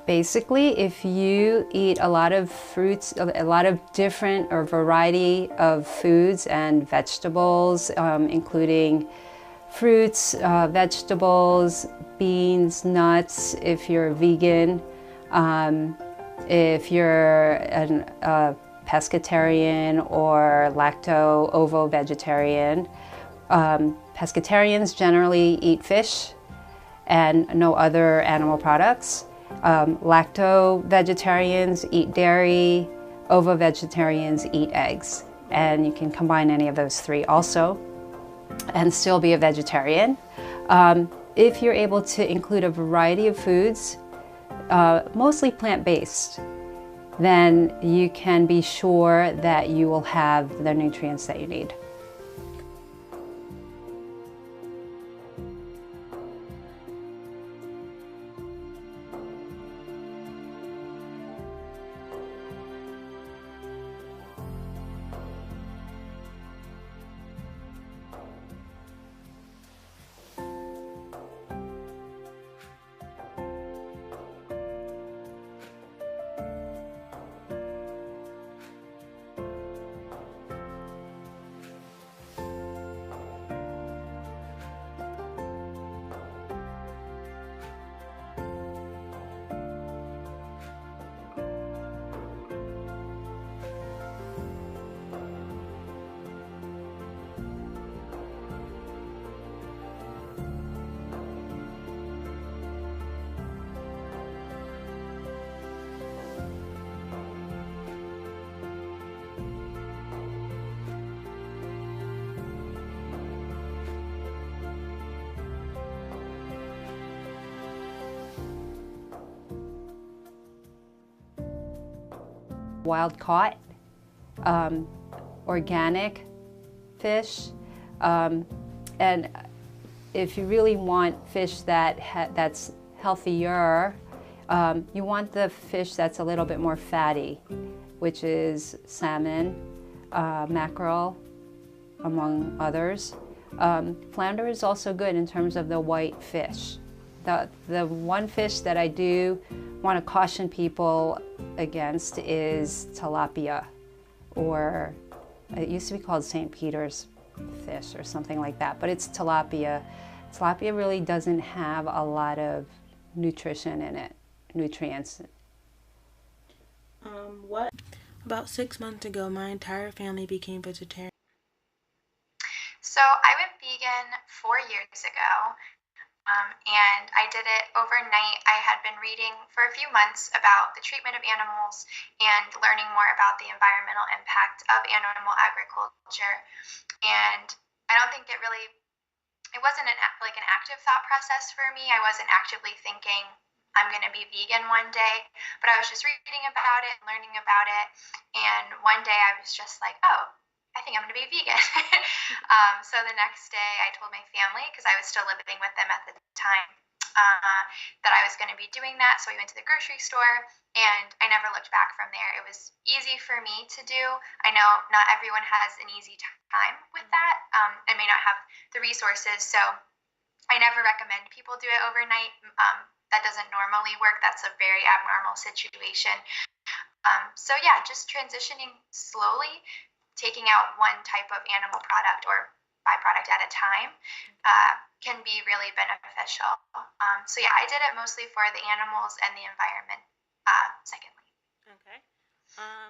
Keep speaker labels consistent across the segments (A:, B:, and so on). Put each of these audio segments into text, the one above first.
A: Basically, if you eat a lot of fruits, a lot of different or variety of foods and vegetables, including fruits, vegetables, beans, nuts, if you're vegan, if you're a pescatarian or lacto-ovo-vegetarian. Pescatarians generally eat fish and no other animal products. Lacto-vegetarians eat dairy, ovo-vegetarians eat eggs. And you can combine any of those three also and still be a vegetarian. If you're able to include a variety of foods, mostly plant-based, then you can be sure that you will have the nutrients that you need. Wild caught, organic fish, and if you really want fish that's healthier, you want the fish that's a little bit more fatty, which is salmon, mackerel, among others. Flounder is also good in terms of the white fish. The one fish that I do want to caution people against is tilapia, or it used to be called St. Peter's fish or something like that, but it's tilapia. Tilapia really doesn't have a lot of nutrition in it, nutrients.
B: About 6 months ago, my entire family became vegetarian.
C: So I went vegan 4 years ago. And I did it overnight. I had been reading for a few months about the treatment of animals and learning more about the environmental impact of animal agriculture. And I don't think it wasn't like an active thought process for me. I wasn't actively thinking I'm going to be vegan one day, but I was just reading about it, learning about it. And one day I was just like, oh, I think I'm going to be vegan. So the next day I told my family, because I was still living with them at the time, that I was going to be doing that. So we went to the grocery store and I never looked back from there. It was easy for me to do. I know not everyone has an easy time with that and may not have the resources. So I never recommend people do it overnight. That doesn't normally work. That's a very abnormal situation. So yeah, just transitioning slowly, taking out one type of animal product or byproduct at a time can be really beneficial. So yeah, I did it mostly for the animals and the environment, secondly.
B: Okay.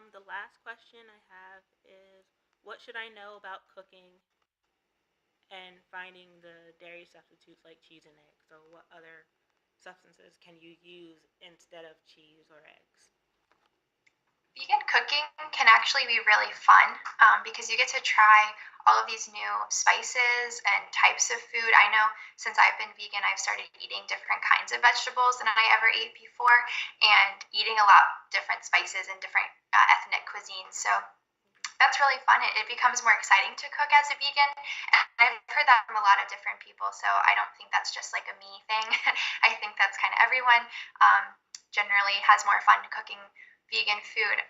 B: The last question I have is, what should I know about cooking and finding the dairy substitutes like cheese and eggs? So what other substances can you use instead of cheese or eggs?
C: Vegan cooking can actually be really fun because you get to try all of these new spices and types of food. I know since I've been vegan, I've started eating different kinds of vegetables than I ever ate before and eating a lot different spices and different ethnic cuisines. So that's really fun. It becomes more exciting to cook as a vegan. And I've heard that from a lot of different people, so I don't think that's just like a me thing. I think that's kind of everyone generally has more fun cooking vegan food.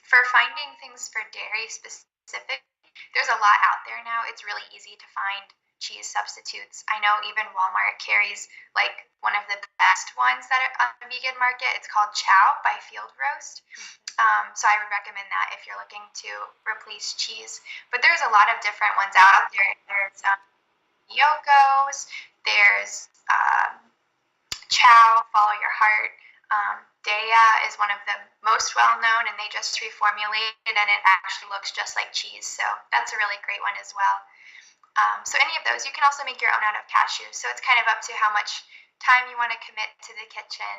C: For finding things for dairy specific, there's a lot out there now. It's really easy to find cheese substitutes. I know even Walmart carries like one of the best ones that are on the vegan market. It's called Chow by Field Roast. So I would recommend that if you're looking to replace cheese. But there's a lot of different ones out there. There's Yoko's, there's Chow, Follow Your Heart. Daya is one of the most well-known, and they just reformulated, and it actually looks just like cheese. So that's a really great one as well. So any of those, you can also make your own out of cashews. So it's kind of up to how much time you want to commit to the kitchen,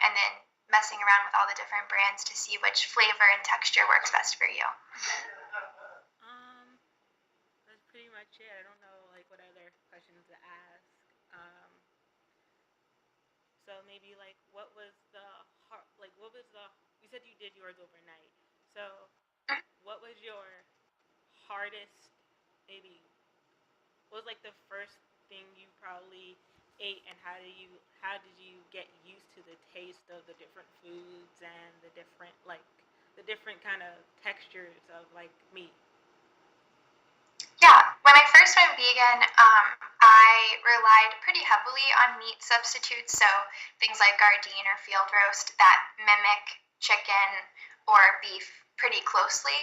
C: and then messing around with all the different brands to see which flavor and texture works best for you.
B: That's pretty much it. I don't know like what other questions to ask. So maybe like what was the you said you did yours overnight. So what was your hardest maybe what was like the first thing you probably ate, and how did you get used to the taste of the different foods and the different kind of textures of like meat?
C: Yeah, when I first went vegan, I relied pretty heavily on meat substitutes, so things like Gardein or Field Roast that mimic chicken or beef pretty closely,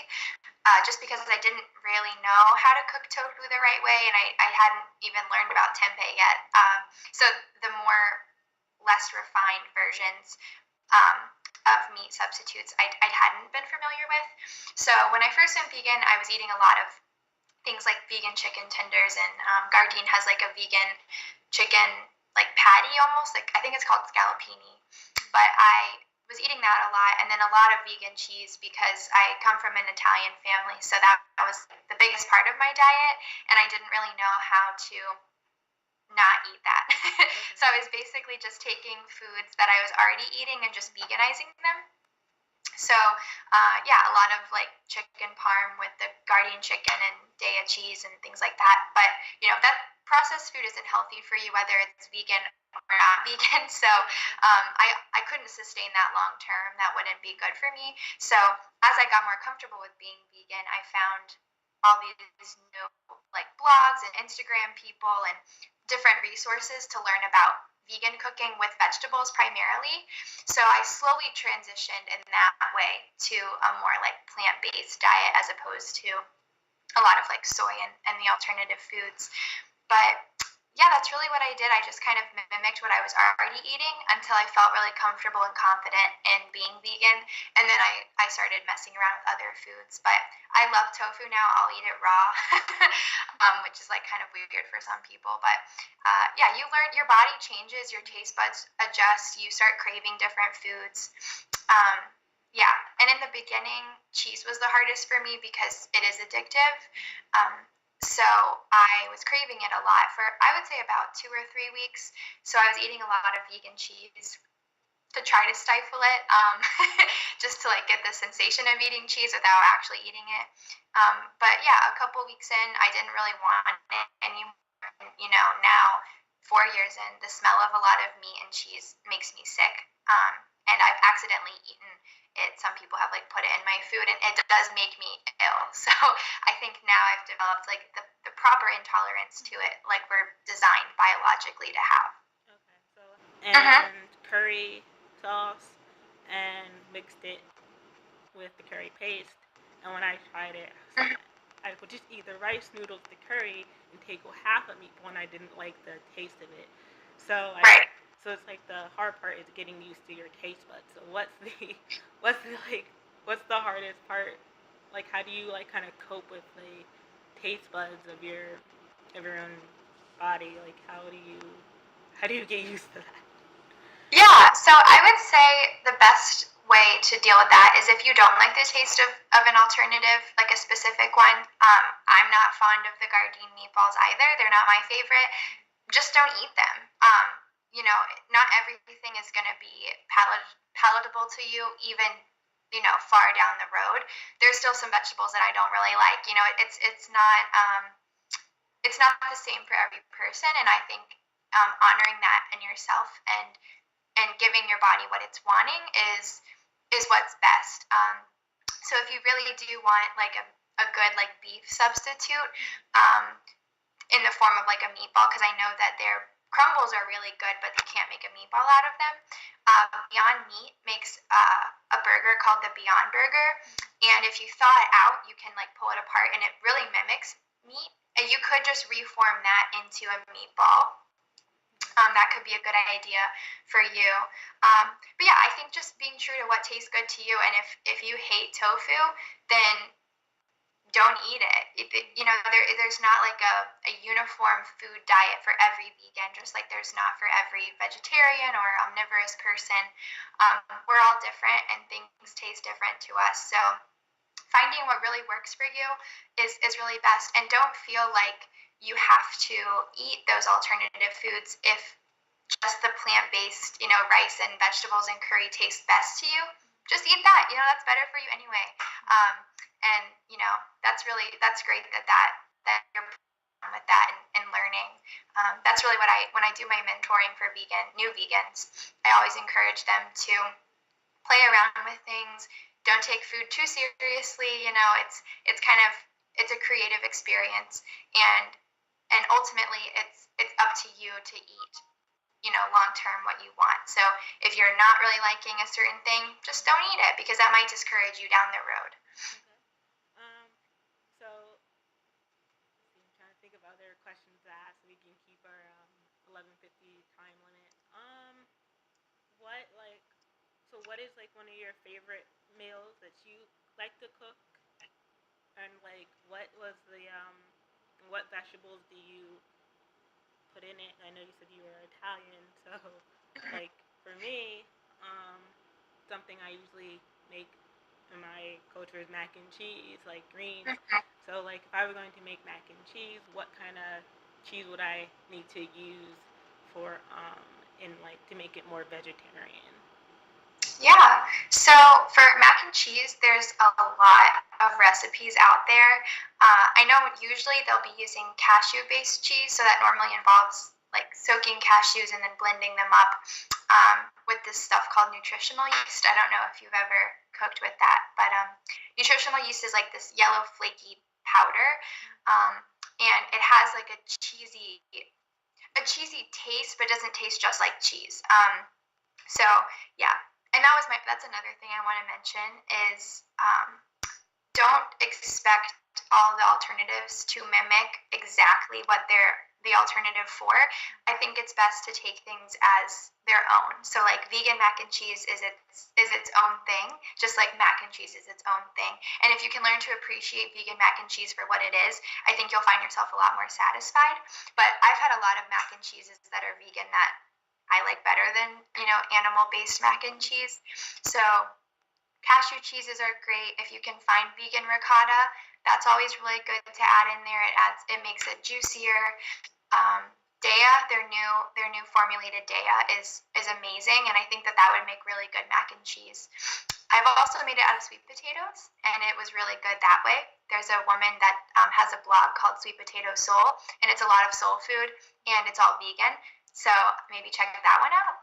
C: just because I didn't really know how to cook tofu the right way, and I hadn't even learned about tempeh yet. So the more less refined versions of meat substitutes I hadn't been familiar with. So when I first went vegan, I was eating a lot of things like vegan chicken tenders, and Gardein has like a vegan chicken like patty almost, like I think it's called scallopini. But I was eating that a lot, and then a lot of vegan cheese because I come from an Italian family, so that was the biggest part of my diet, and I didn't really know how to not eat that. So I was basically just taking foods that I was already eating and just veganizing them. So yeah, a lot of like chicken parm with the Gardein chicken and Daya cheese and things like that. But that processed food isn't healthy for you, whether it's vegan or not vegan. So I couldn't sustain that long term. That wouldn't be good for me. So as I got more comfortable with being vegan, I found all these new like blogs and Instagram people and different resources to learn about vegan cooking with vegetables primarily. So I slowly transitioned in that way to a more like plant-based diet as opposed to a lot of like soy and the alternative foods. But yeah, that's really what I did. I just kind of mimicked what I was already eating until I felt really comfortable and confident in being vegan. And then I started messing around with other foods. But I love tofu now. I'll eat it raw, which is like kind of weird for some people. But yeah, you learn, your body changes, your taste buds adjust, you start craving different foods. Yeah, and in the beginning, cheese was the hardest for me because it is addictive. So I was craving it a lot for, I would say, about 2 or 3 weeks. So I was eating a lot of vegan cheese to try to stifle it, just to like get the sensation of eating cheese without actually eating it. But yeah, a couple weeks in, I didn't really want it anymore. Now 4 years in, the smell of a lot of meat and cheese makes me sick. And I've accidentally eaten it. Some people have like put it in my food, and it does make me ill. So I think now I've developed like the proper intolerance to it, like we're designed biologically to have.
B: Okay, so and curry sauce and mixed it with the curry paste. And when I tried it, I would just eat the rice noodles, the curry, and take half of meatball, and I didn't like the taste of it. So so it's like the hard part is getting used to your taste buds. So what's the hardest part? Like how do you like kind of cope with the taste buds of your own body? Like how do you get used to that?
C: Yeah, so I would say the best way to deal with that is if you don't like the taste of an alternative, like a specific one. I'm not fond of the Gardein meatballs either. They're not my favorite. Just don't eat them. Not everything is going to be palatable to you, even far down the road. There's still some vegetables that I don't really like. It's not the same for every person, and I think honoring that in yourself and giving your body what it's wanting is what's best. So if you really do want like a good like beef substitute, in the form of like a meatball, because I know that their crumbles are really good, but they can't make a meatball out of them. Beyond Meat makes a burger called the Beyond Burger, and if you thaw it out, you can like pull it apart, and it really mimics meat. And you could just reform that into a meatball. That could be a good idea for you. But yeah, I think just being true to what tastes good to you, and if you hate tofu, then don't eat it. There's not like a uniform food diet for every vegan, just like there's not for every vegetarian or omnivorous person. We're all different, and things taste different to us. So finding what really works for you is really best. And don't feel like you have to eat those alternative foods if just the plant-based, rice and vegetables and curry tastes best to you. Just eat that. That's better for you anyway. And that's great that you're with that and learning. That's really what when I do my mentoring for new vegans, I always encourage them to play around with things. Don't take food too seriously. It's a creative experience, and ultimately it's up to you to eat long term what you want. So if you're not really liking a certain thing, just don't eat it, because that might discourage you down the road.
B: Okay. So I'm trying to think of other questions to ask so we can keep our 11:50 time limit. What is like one of your favorite meals that you like to cook, and like what was the what vegetables do you put in it? I know you said you were Italian, so like for me, something I usually make in my culture is mac and cheese, like greens. So like if I were going to make mac and cheese, what kind of cheese would I need to use for to make it more vegetarian?
C: Yeah, so for mac and cheese, there's a lot of recipes out there. I know usually they'll be using cashew-based cheese, so that normally involves like soaking cashews and then blending them up with this stuff called nutritional yeast. I don't know if you've ever cooked with that, but nutritional yeast is like this yellow flaky powder, and it has like a cheesy taste, but doesn't taste just like cheese. So yeah, and that's another thing I want to mention is don't expect all the alternatives to mimic exactly what they're the alternative for. I think it's best to take things as their own. So like vegan mac and cheese is its own thing, just like mac and cheese is its own thing. And if you can learn to appreciate vegan mac and cheese for what it is, I think you'll find yourself a lot more satisfied. But I've had a lot of mac and cheeses that are vegan that I like better than, animal-based mac and cheese. So cashew cheeses are great. If you can find vegan ricotta, that's always really good to add in there. It makes it juicier. Daya, their new formulated Daya is amazing, and I think that would make really good mac and cheese. I've also made it out of sweet potatoes, and it was really good that way. There's a woman that has a blog called Sweet Potato Soul, and it's a lot of soul food, and it's all vegan. So maybe check that one out.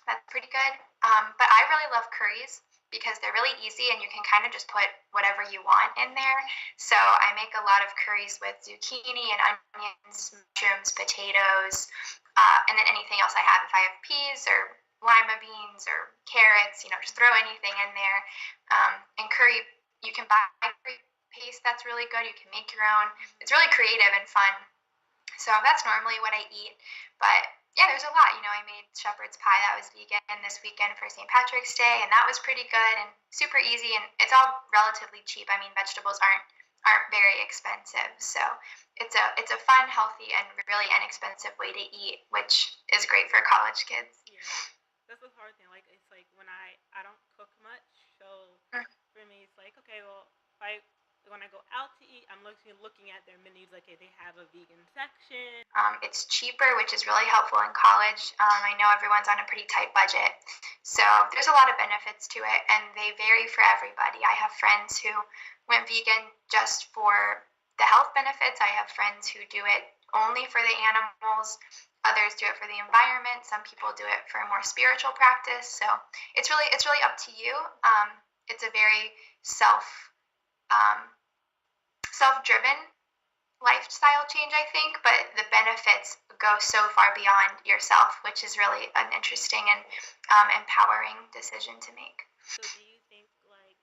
C: That's pretty good. But I really love curries because they're really easy and you can kind of just put whatever you want in there. So I make a lot of curries with zucchini and onions, mushrooms, potatoes, and then anything else I have. If I have peas or lima beans or carrots, just throw anything in there. And curry, you can buy curry paste that's really good. You can make your own. It's really creative and fun. So that's normally what I eat. But yeah, there's a lot. I made shepherd's pie that was vegan this weekend for St. Patrick's Day, and that was pretty good and super easy, and it's all relatively cheap. I mean, vegetables aren't very expensive, so it's a fun, healthy, and really inexpensive way to eat, which is great for college kids.
B: Yeah, that's the hard thing. Like it's like when I don't cook much, so for me it's like okay, well when I go out to eat, I'm looking at their menus, like they have a vegan section.
C: It's cheaper, which is really helpful in college. I know everyone's on a pretty tight budget, so there's a lot of benefits to it, and they vary for everybody. I have friends who went vegan just for the health benefits. I have friends who do it only for the animals. Others do it for the environment. Some people do it for a more spiritual practice. So it's really up to you. It's a very self-driven lifestyle change, I think, but the benefits go so far beyond yourself, which is really an interesting and empowering decision to make.
B: So do you think like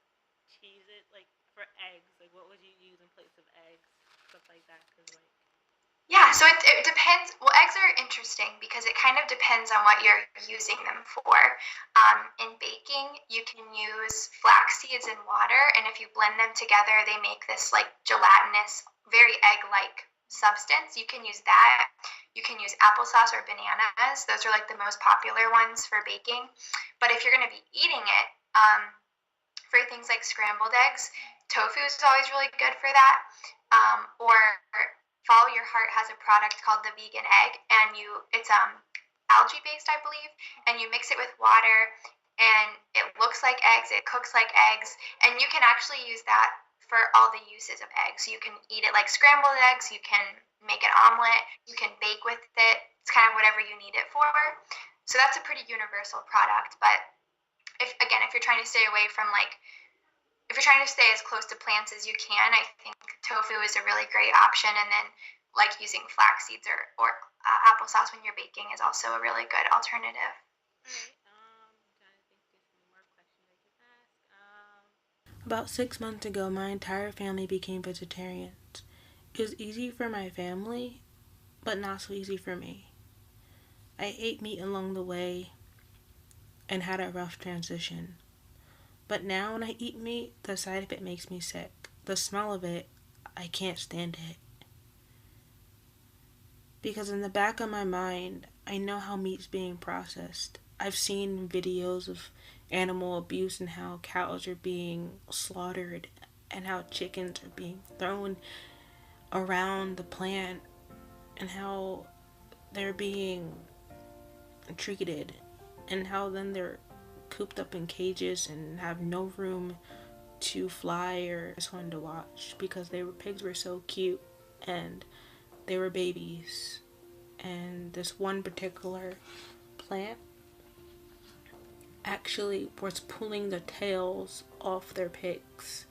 B: cheese it like for eggs? Like what would you use in place of eggs, stuff like that? Cause like
C: Yeah, so it depends. Well, eggs are interesting because it kind of depends on what you're using them for. In baking, you can use flax seeds and water, and if you blend them together, they make this like gelatinous, very egg-like substance. You can use that. You can use applesauce or bananas. Those are like the most popular ones for baking. But if you're going to be eating it, for things like scrambled eggs, tofu is always really good for that. Or Follow Your Heart has a product called the vegan egg, and it's algae based, I believe, and you mix it with water, and it looks like eggs, it cooks like eggs, and you can actually use that for all the uses of eggs. You can eat it like scrambled eggs, you can make an omelet, you can bake with it. It's kind of whatever you need it for. So that's a pretty universal product. But if you're trying to stay away from like if you're trying to stay as close to plants as you can, I think tofu is a really great option. And then, like using flax seeds or applesauce when you're baking is also a really good alternative.
B: alright, trying to think if there's any more questions I can ask. About 6 months ago, my entire family became vegetarians. It was easy for my family, but not so easy for me. I ate meat along the way and had a rough transition. But now when I eat meat, the sight of it makes me sick. The smell of it, I can't stand it. Because in the back of my mind, I know how meat's being processed. I've seen videos of animal abuse and how cows are being slaughtered and how chickens are being thrown around the plant and how they're being treated and how then they're cooped up in cages and have no room to fly. Or just wanted to watch because pigs were so cute and they were babies. And this one particular plant actually was pulling the tails off their pigs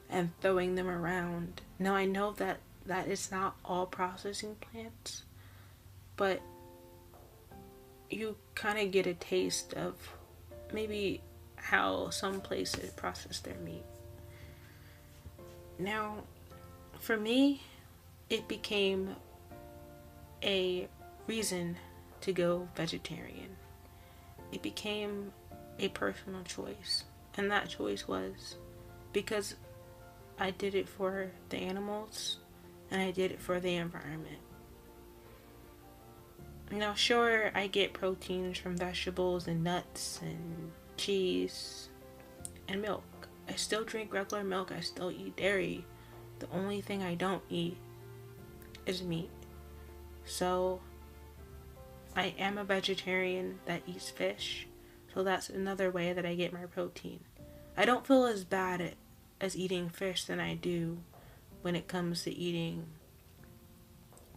B: and throwing them around. Now I know that is not all processing plants, but you kind of get a taste of maybe how some places process their meat. Now, for me, it became a reason to go vegetarian. It became a personal choice, and that choice was because I did it for the animals and I did it for the environment. Now, sure, I get proteins from vegetables and nuts and cheese and milk. I still drink regular milk. I still eat dairy. The only thing I don't eat is meat. So, I am a vegetarian that eats fish. So that's another way that I get my protein. I don't feel as bad as eating fish than I do when it comes to eating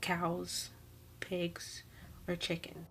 B: cows, pigs, or chicken.